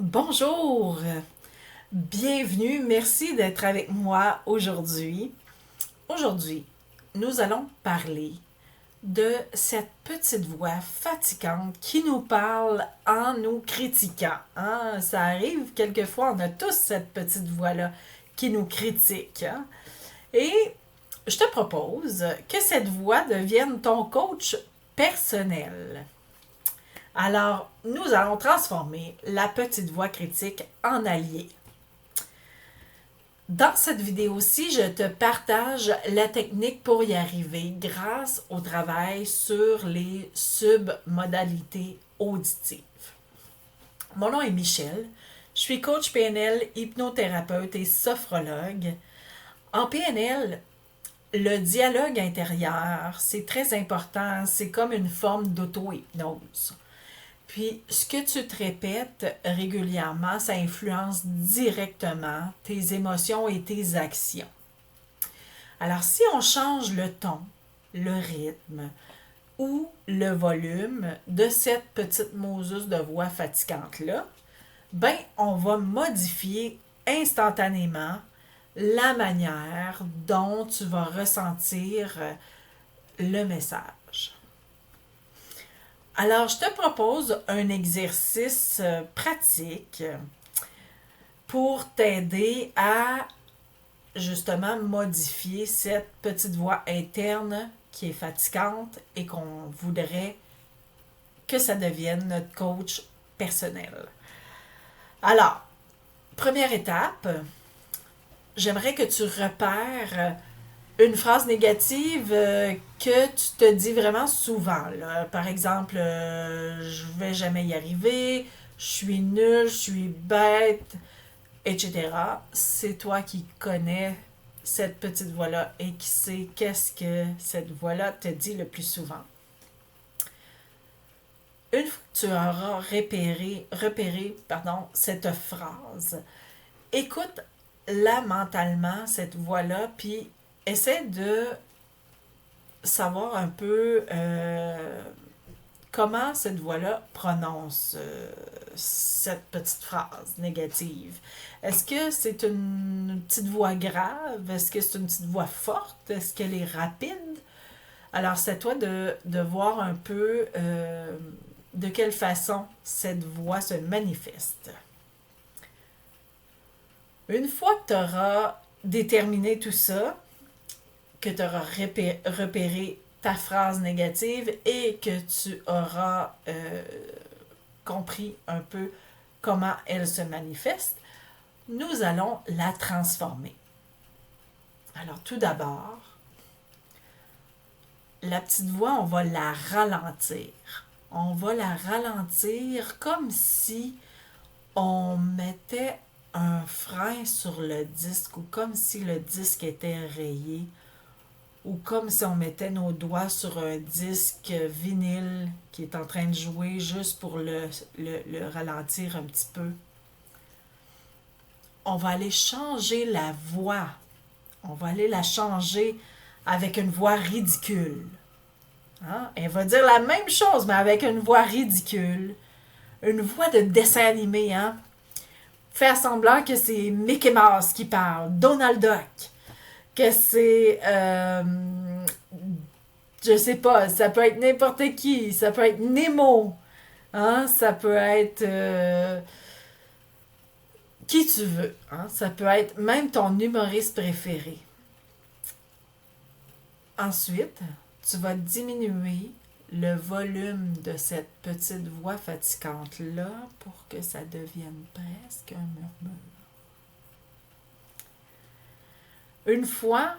Bonjour, bienvenue, merci d'être avec moi aujourd'hui. Aujourd'hui, nous allons parler de cette petite voix fatigante qui nous parle en nous critiquant. Hein? Ça arrive quelquefois, on a tous cette petite voix-là qui nous critique. Hein? Et je te propose que cette voix devienne ton coach personnel. Alors, nous allons transformer la petite voix critique en allié. Dans cette vidéo-ci, je te partage la technique pour y arriver grâce au travail sur les submodalités auditives. Mon nom est Michel, je suis coach PNL, hypnothérapeute et sophrologue. En PNL, le dialogue intérieur, c'est très important, c'est comme une forme d'auto-hypnose. Puis, ce que tu te répètes régulièrement, ça influence directement tes émotions et tes actions. Alors, si on change le ton, le rythme ou le volume de cette petite mousseuse de voix fatigante-là, ben, on va modifier instantanément la manière dont tu vas ressentir le message. Alors, je te propose un exercice pratique pour t'aider à justement modifier cette petite voix interne qui est fatigante et qu'on voudrait que ça devienne notre coach personnel. Alors, première étape, j'aimerais que tu repères une phrase négative que tu te dis vraiment souvent. Là. Par exemple, je vais jamais y arriver, je suis nulle, je suis bête, etc. C'est toi qui connais cette petite voix-là et qui sais qu'est-ce que cette voix-là te dit le plus souvent. Une fois que tu auras repéré cette phrase, écoute-la mentalement, cette voix-là, puis essaie de savoir un peu comment cette voix-là prononce cette petite phrase négative. Est-ce que c'est une petite voix grave? Est-ce que c'est une petite voix forte? Est-ce qu'elle est rapide? Alors, c'est à toi de voir un peu de quelle façon cette voix se manifeste. Une fois que tu auras déterminé tout ça, que tu auras repéré ta phrase négative et que tu auras compris un peu comment elle se manifeste, nous allons la transformer. Alors tout d'abord, la petite voix, on va la ralentir. On va la ralentir comme si on mettait un frein sur le disque ou comme si le disque était rayé ou comme si on mettait nos doigts sur un disque vinyle qui est en train de jouer juste pour le ralentir un petit peu. On va aller changer la voix. On va aller la changer avec une voix ridicule. Hein? Elle va dire la même chose, mais avec une voix ridicule. Une voix de dessin animé. Hein? Faire semblant que c'est Mickey Mouse qui parle, Donald Duck. Que c'est, je sais pas, ça peut être n'importe qui, ça peut être Nemo, hein, ça peut être qui tu veux, hein, ça peut être même ton humoriste préféré. Ensuite, tu vas diminuer le volume de cette petite voix fatigante-là pour que ça devienne presque un murmure. Une fois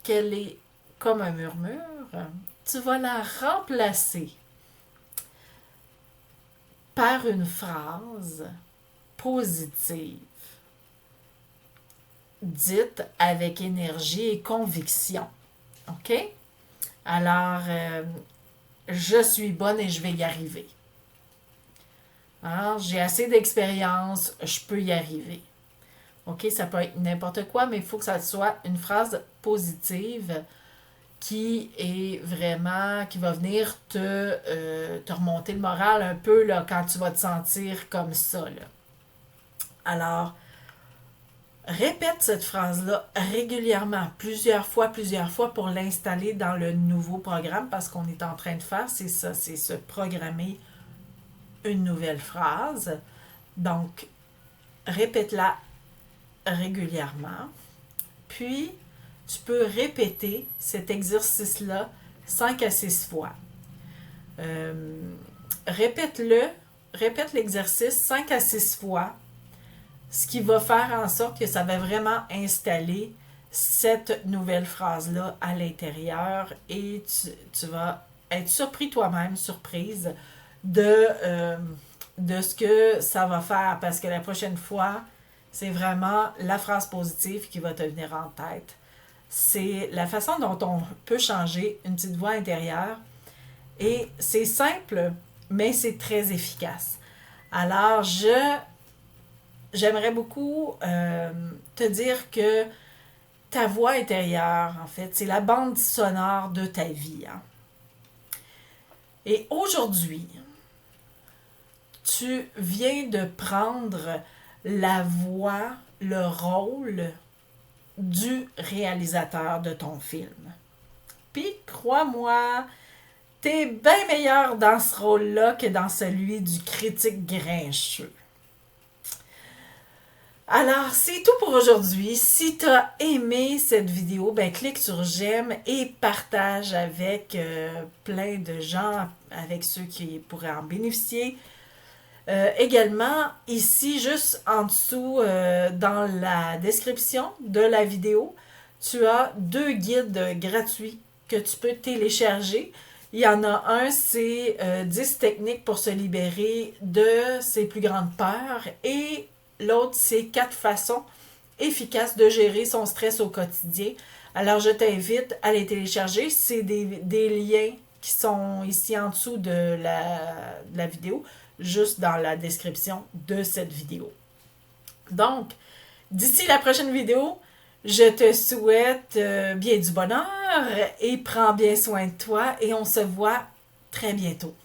qu'elle est comme un murmure, tu vas la remplacer par une phrase positive, dite avec énergie et conviction. OK? Alors, je suis bonne et je vais y arriver. Alors, j'ai assez d'expérience, je peux y arriver. OK, ça peut être n'importe quoi, mais il faut que ça soit une phrase positive qui va venir te remonter le moral un peu là, quand tu vas te sentir comme ça, là. Alors, répète cette phrase-là régulièrement, plusieurs fois pour l'installer dans le nouveau programme parce qu'on est en train de faire, c'est ça, c'est se programmer une nouvelle phrase. Donc, répète-la régulièrement. Puis, tu peux répéter cet exercice-là 5 à 6 fois. Répète l'exercice 5 à 6 fois, ce qui va faire en sorte que ça va vraiment installer cette nouvelle phrase-là à l'intérieur et tu vas être surpris toi-même, surprise de ce que ça va faire parce que la prochaine fois, c'est vraiment la phrase positive qui va te venir en tête. C'est la façon dont on peut changer une petite voix intérieure et c'est simple, mais c'est très efficace. Alors, j'aimerais beaucoup te dire que ta voix intérieure, en fait, c'est la bande sonore de ta vie. Hein. Et aujourd'hui, tu viens de prendre la voix, le rôle du réalisateur de ton film. Puis, crois-moi, t'es bien meilleur dans ce rôle-là que dans celui du critique grincheux. Alors, c'est tout pour aujourd'hui. Si tu as aimé cette vidéo, ben clique sur j'aime et partage avec plein de gens, avec ceux qui pourraient en bénéficier. Également, ici, juste en dessous, dans la description de la vidéo, tu as 2 guides gratuits que tu peux télécharger. Il y en a un, c'est 10 techniques pour se libérer de ses plus grandes peurs et l'autre, c'est 4 façons efficaces de gérer son stress au quotidien. Alors, je t'invite à les télécharger. C'est des liens qui sont ici en dessous de la vidéo, juste dans la description de cette vidéo. Donc, d'ici la prochaine vidéo, je te souhaite bien du bonheur et prends bien soin de toi et on se voit très bientôt.